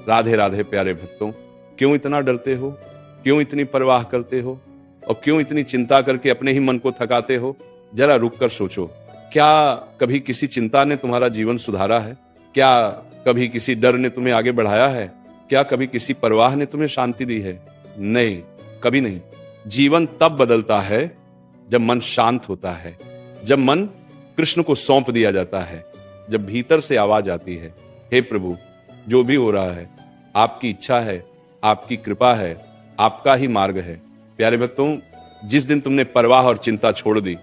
राधे राधे प्यारे भक्तों, क्यों इतना डरते हो, क्यों इतनी परवाह करते हो और क्यों इतनी चिंता करके अपने ही मन को थकाते हो? जरा रुक कर सोचो, क्या कभी किसी चिंता ने तुम्हारा जीवन सुधारा है? क्या कभी किसी डर ने तुम्हें आगे बढ़ाया है? क्या कभी किसी परवाह ने तुम्हें शांति दी है? नहीं, कभी नहीं। जीवन तब बदलता है जब मन शांत होता है, जब मन कृष्ण को सौंप दिया जाता है, जब भीतर से आवाज आती है, हे प्रभु, जो भी हो रहा है आपकी इच्छा है, आपकी कृपा है, आपका ही मार्ग है। प्यारे भक्तों, जिस दिन तुमने परवाह और चिंता छोड़ दी,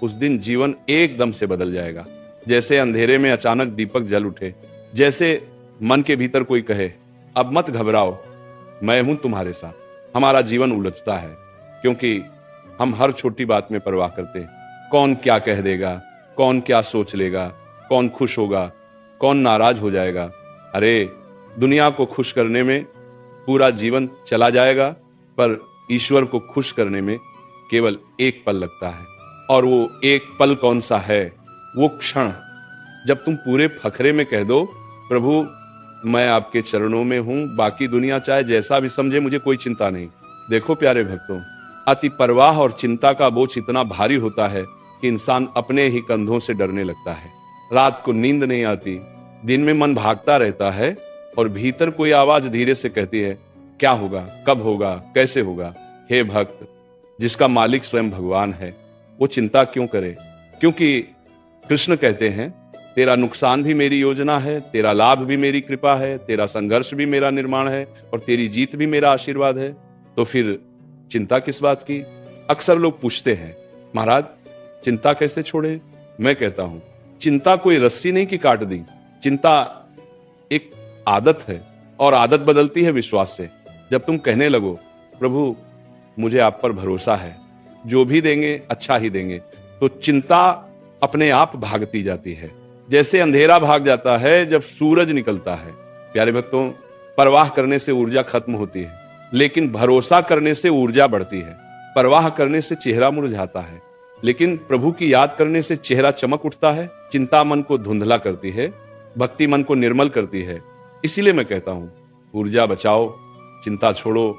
उस दिन जीवन एकदम से बदल जाएगा। जैसे अंधेरे में अचानक दीपक जल उठे, जैसे मन के भीतर कोई कहे, अब मत घबराओ, मैं हूं तुम्हारे साथ। हमारा जीवन उलझता है क्योंकि हम हर छोटी बात में परवाह करते हैं। कौन क्या कह देगा, कौन क्या सोच लेगा, कौन खुश होगा, कौन नाराज हो जाएगा। अरे, दुनिया को खुश करने में पूरा जीवन चला जाएगा, पर ईश्वर को खुश करने में केवल एक पल लगता है। और वो एक पल कौन सा है? वो क्षण जब तुम पूरे फखरे में कह दो, प्रभु मैं आपके चरणों में हूं, बाकी दुनिया चाहे जैसा भी समझे, मुझे कोई चिंता नहीं। देखो प्यारे भक्तों, अति परवाह और चिंता का बोझ इतना भारी होता है कि इंसान अपने ही कंधों से डरने लगता है। रात को नींद नहीं आती, दिन में मन भागता रहता है और भीतर कोई आवाज धीरे से कहती है, क्या होगा, कब होगा, कैसे होगा। हे भक्त, जिसका मालिक स्वयं भगवान है, वो चिंता क्यों करे? क्योंकि कृष्ण कहते हैं, तेरा नुकसान भी मेरी योजना है, तेरा लाभ भी मेरी कृपा है, तेरा संघर्ष भी मेरा निर्माण है और तेरी जीत भी मेरा आशीर्वाद है। तो फिर चिंता किस बात की? अक्सर लोग पूछते हैं, महाराज चिंता कैसे छोड़े? मैं कहता हूं, चिंता कोई रस्सी नहीं कि काट दी। चिंता एक आदत है और आदत बदलती है विश्वास से। जब तुम कहने लगो, प्रभु मुझे आप पर भरोसा है, जो भी देंगे अच्छा ही देंगे, तो चिंता अपने आप भागती जाती है। जैसे अंधेरा भाग जाता है जब सूरज निकलता है। प्यारे भक्तों, परवाह करने से ऊर्जा खत्म होती है, लेकिन भरोसा करने से ऊर्जा बढ़ती है। परवाह करने से चेहरा मुरझाता है, लेकिन प्रभु की याद करने से चेहरा चमक उठता है। चिंता मन को धुंधला करती है, भक्ति मन को निर्मल करती है। इसीलिए मैं कहता हूं, ऊर्जा बचाओ, चिंता छोड़ो,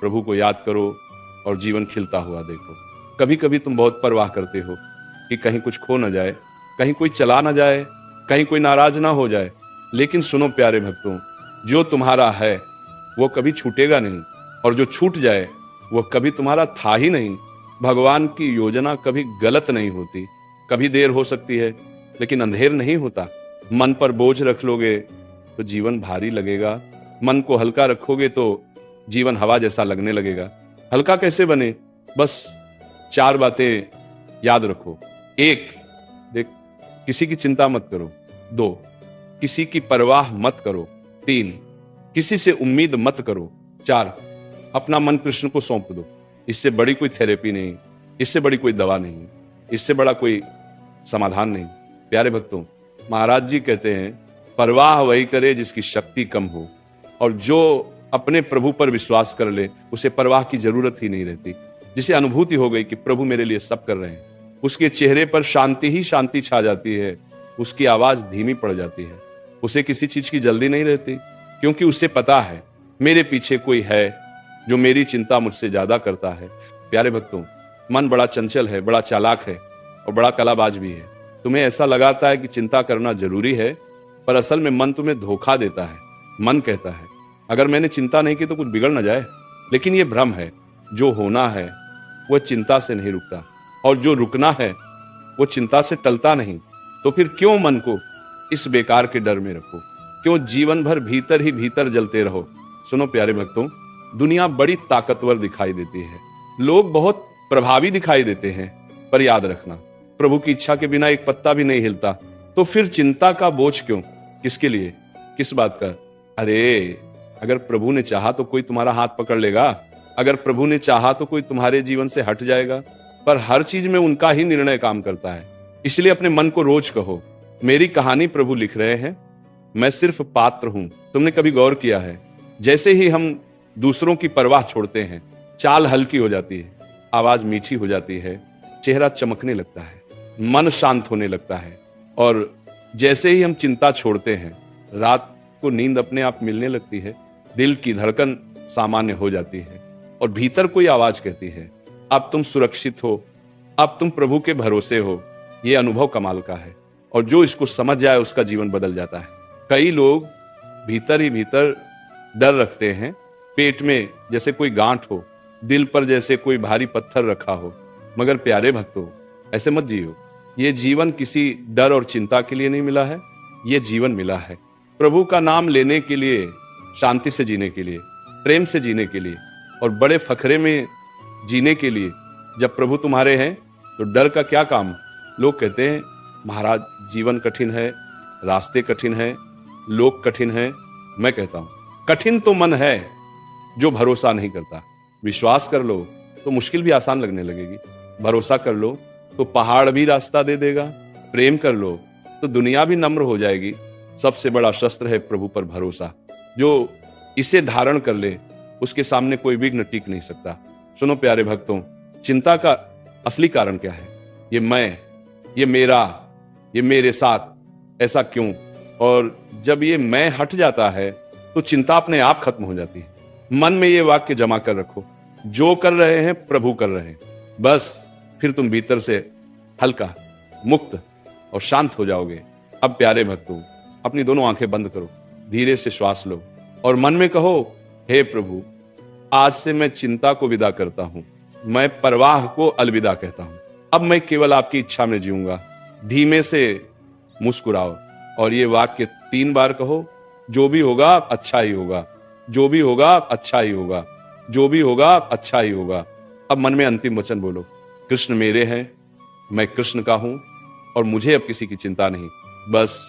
प्रभु को याद करो और जीवन खिलता हुआ देखो। कभी कभी तुम बहुत परवाह करते हो कि कहीं कुछ खो न जाए, कहीं कोई चला न जाए, कहीं कोई नाराज ना हो जाए। लेकिन सुनो प्यारे भक्तों, जो तुम्हारा है वो कभी छूटेगा नहीं, और जो छूट जाए वो कभी तुम्हारा था ही नहीं। भगवान की योजना कभी गलत नहीं होती। कभी देर हो सकती है, लेकिन अंधेर नहीं होता। मन पर बोझ रख लोगे तो जीवन भारी लगेगा, मन को हल्का रखोगे तो जीवन हवा जैसा लगने लगेगा। हल्का कैसे बने? बस 4 बातें याद रखो। 1, देख, किसी की चिंता मत करो। 2, किसी की परवाह मत करो। 3, किसी से उम्मीद मत करो। 4, अपना मन कृष्ण को सौंप दो। इससे बड़ी कोई थेरेपी नहीं, इससे बड़ी कोई दवा नहीं, इससे बड़ा कोई समाधान नहीं। प्यारे भक्तों, महाराज जी कहते हैं, परवाह वही करे जिसकी शक्ति कम हो, और जो अपने प्रभु पर विश्वास कर ले उसे परवाह की जरूरत ही नहीं रहती। जिसे अनुभूति हो गई कि प्रभु मेरे लिए सब कर रहे हैं, उसके चेहरे पर शांति ही शांति छा जाती है, उसकी आवाज धीमी पड़ जाती है। उसे किसी चीज की जल्दी नहीं रहती, क्योंकि उसे पता है मेरे पीछे कोई है जो मेरी चिंता मुझसे ज्यादा करता है। प्यारे भक्तों, मन बड़ा चंचल है, बड़ा चालाक है और बड़ा कलाबाज भी है। तुम्हें ऐसा लगाता है कि चिंता करना जरूरी है, पर असल में मन तुम्हें धोखा देता है। मन कहता है, अगर मैंने चिंता नहीं की तो कुछ बिगड़ न जाए। लेकिन यह भ्रम है। जो होना है वह चिंता से नहीं रुकता, और जो रुकना है वो चिंता से टलता नहीं। तो फिर क्यों मन को इस बेकार के डर में रखो? क्यों जीवन भर भीतर ही भीतर जलते रहो? सुनो प्यारे भक्तों, दुनिया बड़ी ताकतवर दिखाई देती है, लोग बहुत प्रभावी दिखाई देते हैं, पर याद रखना, प्रभु की इच्छा के बिना एक पत्ता भी नहीं हिलता। तो फिर चिंता का बोझ क्यों? किसके लिए, किस बात का? अरे, अगर प्रभु ने चाहा तो कोई तुम्हारा हाथ पकड़ लेगा, अगर प्रभु ने चाहा तो कोई तुम्हारे जीवन से हट जाएगा, पर हर चीज में उनका ही निर्णय काम करता है। इसलिए अपने मन को रोज कहो, मेरी कहानी प्रभु लिख रहे हैं, मैं सिर्फ पात्र हूं। तुमने कभी गौर किया है, जैसे ही हम दूसरों की परवाह छोड़ते हैं, चाल हल्की हो जाती है, आवाज मीठी हो जाती है, चेहरा चमकने लगता है, मन शांत होने लगता है। और जैसे ही हम चिंता छोड़ते हैं, रात को नींद अपने आप मिलने लगती है, दिल की धड़कन सामान्य हो जाती है और भीतर कोई आवाज कहती है, अब तुम सुरक्षित हो, अब तुम प्रभु के भरोसे हो। यह अनुभव कमाल का है और जो इसको समझ जाए उसका जीवन बदल जाता है। कई लोग भीतर ही भीतर डर रखते हैं, पेट में जैसे कोई गांठ हो, दिल पर जैसे कोई भारी पत्थर रखा हो। मगर प्यारे भक्तों, ऐसे मत जियो। ये जीवन किसी डर और चिंता के लिए नहीं मिला है, ये जीवन मिला है प्रभु का नाम लेने के लिए, शांति से जीने के लिए, प्रेम से जीने के लिए और बड़े फखरे में जीने के लिए। जब प्रभु तुम्हारे हैं तो डर का क्या काम। लोग कहते हैं महाराज जीवन कठिन है, रास्ते कठिन है, लोग कठिन है। मैं कहता हूं कठिन तो मन है जो भरोसा नहीं करता। विश्वास कर लो तो मुश्किल भी आसान लगने लगेगी, भरोसा कर लो तो पहाड़ भी रास्ता दे देगा, प्रेम कर लो तो दुनिया भी नम्र हो जाएगी। सबसे बड़ा शस्त्र है प्रभु पर भरोसा। जो इसे धारण कर ले उसके सामने कोई विघ्न टिक नहीं सकता। सुनो प्यारे भक्तों, चिंता का असली कारण क्या है? ये मैं, ये मेरा, ये मेरे साथ, ऐसा क्यों? और जब ये मैं हट जाता है तो चिंता अपने आप खत्म हो जाती है। मन में ये वाक्य जमा कर रखो, जो कर रहे हैं प्रभु कर रहे हैं। बस फिर तुम भीतर से हल्का, मुक्त और शांत हो जाओगे। अब प्यारे भक्तों, अपनी दोनों आंखें बंद करो, धीरे से श्वास लो और मन में कहो, हे प्रभु, आज से मैं चिंता को विदा करता हूं, मैं परवाह को अलविदा कहता हूं। अब मैं केवल आपकी इच्छा में जीऊंगा। धीमे से मुस्कुराओ और ये वाक्य 3 बार कहो, जो भी होगा अच्छा ही होगा, जो भी होगा अच्छा ही होगा, जो भी होगा अच्छा ही होगा। अब मन में अंतिम वचन बोलो, कृष्ण मेरे हैं, मैं कृष्ण का हूं और मुझे अब किसी की चिंता नहीं। बस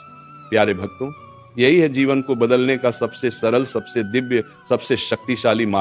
प्यारे भक्तों, यही है जीवन को बदलने का सबसे सरल, सबसे दिव्य, सबसे शक्तिशाली मार्ग।